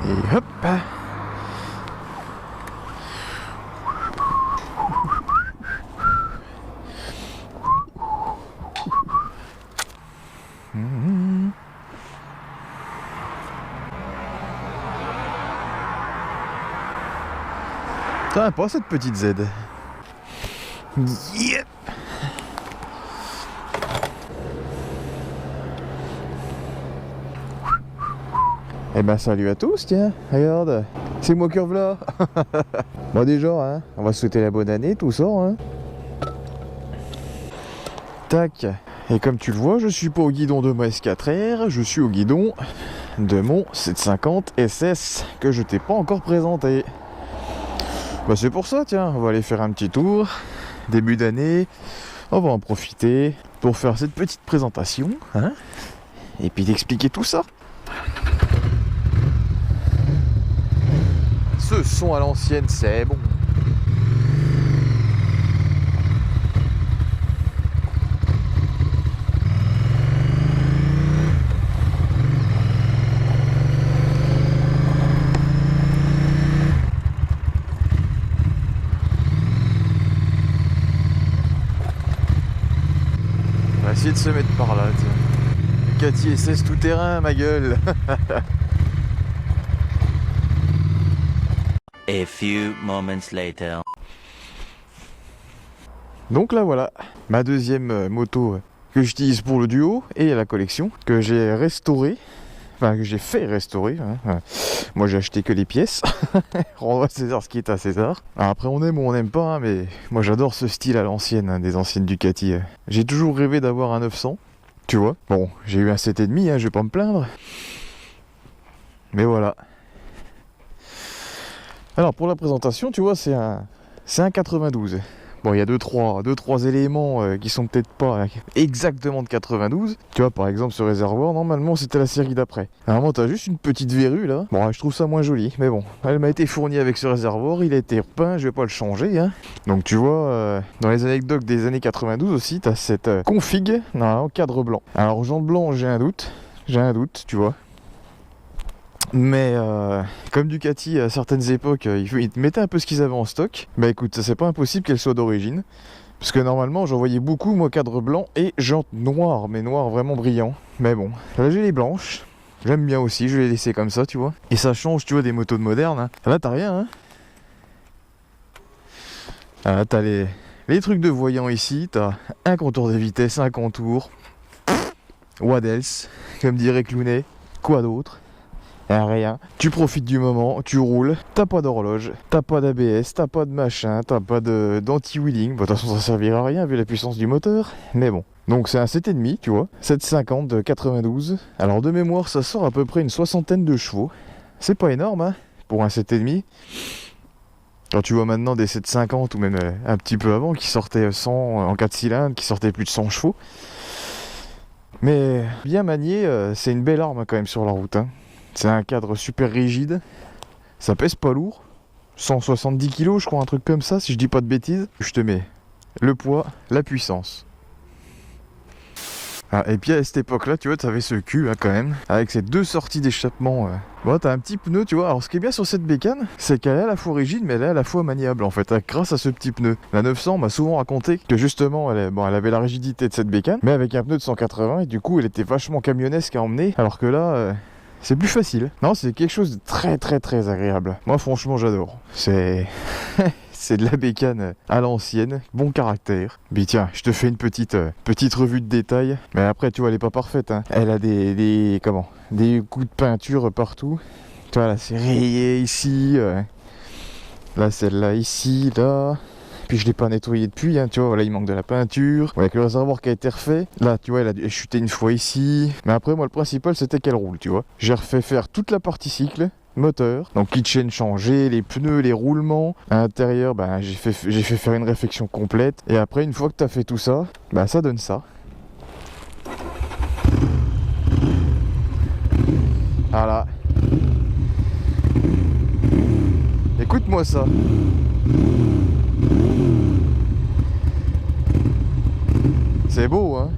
Et hop. T'as pas cette petite Z. Yep. Eh ben salut à tous, tiens, regarde, c'est moi qui reviens. Bon déjà, hein, on va souhaiter la bonne année, tout ça, hein. Tac, et comme tu le vois, je suis pas au guidon de ma S4R, je suis au guidon de mon 750 SS que je t'ai pas encore présenté. Bah c'est pour ça, tiens, on va aller faire un petit tour, début d'année, on va en profiter pour faire cette petite présentation, hein, et puis t'expliquer tout ça. Ce son à l'ancienne, c'est bon. On va essayer de se mettre par là, tiens. Ducati SS tout terrain, ma gueule. A few moments later. Donc là voilà, ma deuxième moto que j'utilise pour le duo et la collection, que j'ai restaurée, enfin que j'ai fait restaurer, hein. Moi j'ai acheté que les pièces, rendre à César ce qui est à César. Alors après on aime ou on n'aime pas, hein, mais moi j'adore ce style à l'ancienne, hein, des anciennes Ducati. J'ai toujours rêvé d'avoir un 900, tu vois. Bon, j'ai eu un 7,5, hein, je vais pas me plaindre. Mais voilà. Alors pour la présentation, tu vois, c'est un 92. Bon, il y a deux trois éléments qui sont peut-être pas exactement de 92. Tu vois, par exemple, ce réservoir, normalement, c'était la série d'après. Normalement, t'as juste une petite verrue, là. Bon, je trouve ça moins joli, mais bon. Elle m'a été fournie avec ce réservoir, il a été repeint, je vais pas le changer, hein. Donc, tu vois, dans les anecdotes des années 92 aussi, t'as cette config, normalement, cadre blanc. Alors, jaune blanc, j'ai un doute, tu vois. Mais comme Ducati à certaines époques, ils mettaient un peu ce qu'ils avaient en stock. Bah écoute, c'est pas impossible qu'elle soit d'origine. Parce que normalement j'en voyais beaucoup, moi, cadre blanc et jante noire, mais noir vraiment brillant. Mais bon, là j'ai les blanches. J'aime bien aussi, je vais les laisser comme ça, tu vois. Et ça change, tu vois, des motos de moderne, hein. Là t'as rien, hein. Là t'as les trucs de voyant ici, t'as un contour de vitesse, un contour. What else, comme dirait Clounet, quoi d'autre? Rien, tu profites du moment, tu roules, t'as pas d'horloge, t'as pas d'ABS, t'as pas de machin, t'as pas d'anti-wheeling. Bon, de toute façon ça servira à rien vu la puissance du moteur, mais bon. Donc c'est un 7,5, tu vois, 750 de 92. Alors de mémoire ça sort à peu près une soixantaine de chevaux. C'est pas énorme, hein, pour un 7,5. Quand tu vois maintenant des 750 ou même un petit peu avant qui sortaient 100 en 4 cylindres, qui sortaient plus de 100 chevaux. Mais bien manié, c'est une belle arme quand même sur la route, hein. C'est un cadre super rigide, ça pèse pas lourd, 170 kg je crois, un truc comme ça, si je dis pas de bêtises. Je te mets le poids, la puissance. Ah, et puis à cette époque-là, tu vois, tu avais ce cul, hein, quand même, avec ces deux sorties d'échappement. Bon, t'as un petit pneu, tu vois. Alors, ce qui est bien sur cette bécane, c'est qu'elle est à la fois rigide, mais elle est à la fois maniable, en fait, grâce à ce petit pneu. La 900 m'a souvent raconté que justement, elle avait la rigidité de cette bécane, mais avec un pneu de 180, et du coup, elle était vachement camionnesque à emmener, alors que là... c'est plus facile. Non, c'est quelque chose de très très très agréable. Moi franchement j'adore. C'est c'est de la bécane à l'ancienne, bon caractère. Puis tiens, je te fais une petite revue de détails. Mais après tu vois elle est pas parfaite, hein. Elle a des coups de peinture partout. Tu vois là c'est rayé ici. Là celle-là ici, là. Puis je l'ai pas nettoyé depuis, hein, tu vois, voilà, il manque de la peinture. Avec le réservoir qui a été refait. Là, tu vois, elle a chuté une fois ici. Mais après, moi, le principal, c'était qu'elle roule, tu vois. J'ai refait faire toute la partie cycle, moteur. Donc, kitchen changé, les pneus, les roulements. À l'intérieur, ben, j'ai fait faire une réfection complète. Et après, une fois que tu as fait tout ça, ben, ça donne ça. Voilà. Écoute-moi ça. C'est beau, hein.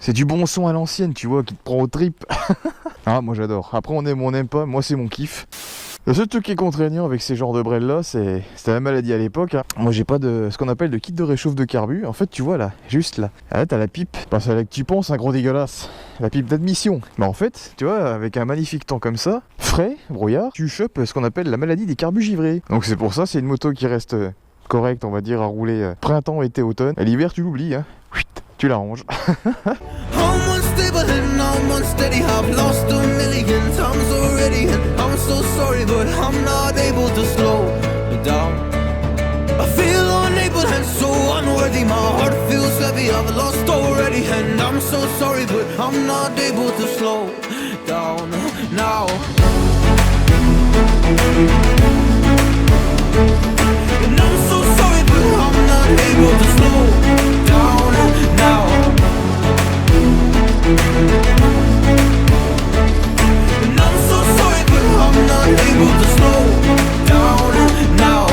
C'est du bon son à l'ancienne, tu vois, qui te prend au trip. Ah, moi j'adore. Après, on aime ou on n'aime pas, moi c'est mon kiff. Le seul truc qui est contraignant avec ces genres de brels là, c'était la maladie à l'époque. Hein. Moi j'ai pas de ce qu'on appelle de kit de réchauffe de carbu. En fait, tu vois là, juste là. Là, t'as la pipe. Pas celle que tu penses, un gros dégueulasse. La pipe d'admission. Mais en fait, tu vois, avec un magnifique temps comme ça, frais, brouillard, tu chopes ce qu'on appelle la maladie des carbus givrés. Donc c'est pour ça, c'est une moto qui reste correcte, on va dire, à rouler printemps, été, automne. À l'hiver, tu l'oublies, hein. Tu la ranges. I'm so sorry, but I'm not able to slow down. I feel unable and so unworthy. My heart feels heavy, I've lost already. And I'm so sorry, but I'm not able to slow down now. And I'm so sorry, but I'm not able to slow down now. And I'm so sorry, but I'm not able to slow down now.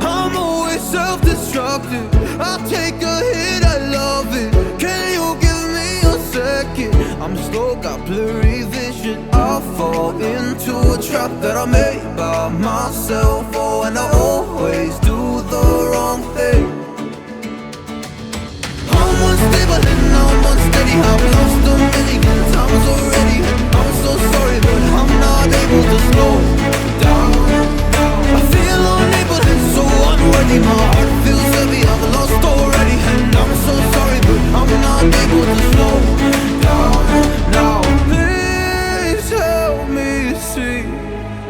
I'm always self-destructive. I take a hit, I love it. Can you give me a second? I'm slow, got blurry vision. I fall into a trap that I made by myself. Oh, and I always do the wrong thing. I'm unstable and I'm unsteady. I've lost a million times already. I'm so sorry, but I'm not able to slow down. I feel unable and so unworthy. My heart feels heavy, I've lost already. And I'm so sorry, but I'm not able to slow down now. Please help me see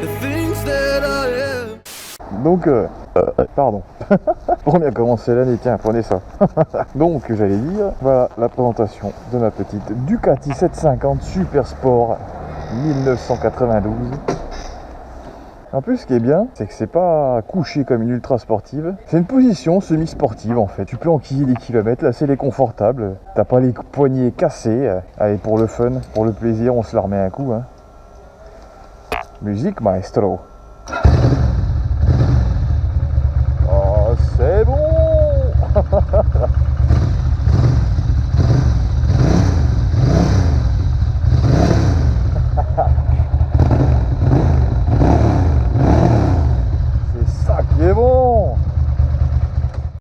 the things that I am. Donc, pardon. Pour bien commencer l'année, tiens, prenez ça. Donc, j'allais dire, voilà la présentation de ma petite Ducati 750 Super Sport 1992. En plus, ce qui est bien, c'est que c'est pas couché comme une ultra sportive. C'est une position semi-sportive en fait. Tu peux enquiller les kilomètres, là c'est les confortables. T'as pas les poignets cassés. Allez, pour le fun, pour le plaisir, on se la remet un coup. Hein. Musique maestro. C'est bon.